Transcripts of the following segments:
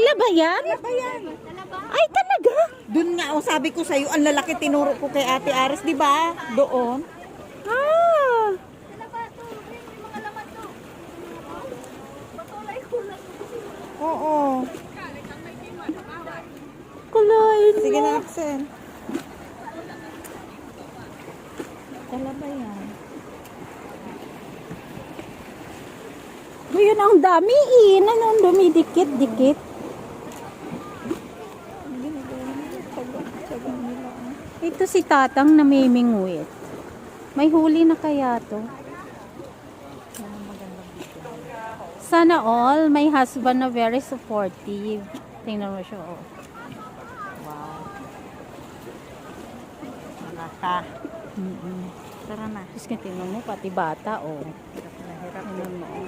Tala ba yan? Ba yan? Ay, talaga? Doon nga, oh, sabi ko sa'yo, ang lalaki tinuro ko kay Ate Aris, di ba? Doon. Ah, Oo. kulain Sige mo. na, Axel. Tala ba yan? Ngayon ang dami Nanong dumidikit-dikit. Ito si Tatang namimingwit. May huli na kaya to? Sana all, may husband na very supportive. Tingnan mo siya, oh. Wow. Nakaka. Tara na. Tapos nga tingnan mo, pati bata, oh. Nahirap Tingnan mo, oh.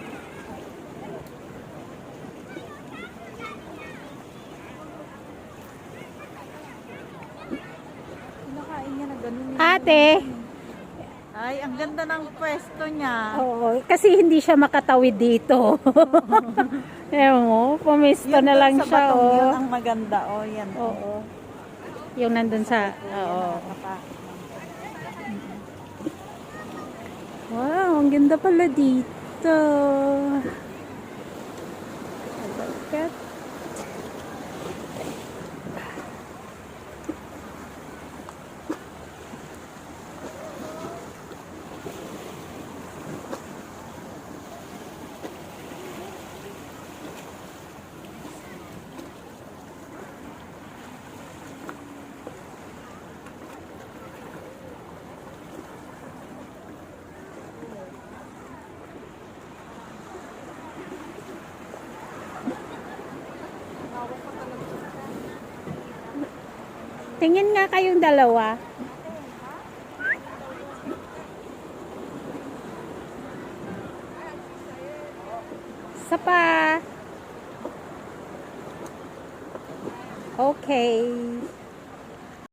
Nakain niya na ganun. Ate! Ay, ang ganda ng pwesto niya. Oo, kasi hindi siya makatawid dito. Ewan mo, pumisto na lang sa siya, batong yun oh. ang maganda. Oh, yan. Oo. Yung nandun sa, oo. Wow, ang ganda pala dito. Look at. Tingin nga kayong dalawa. Sapa. Okay.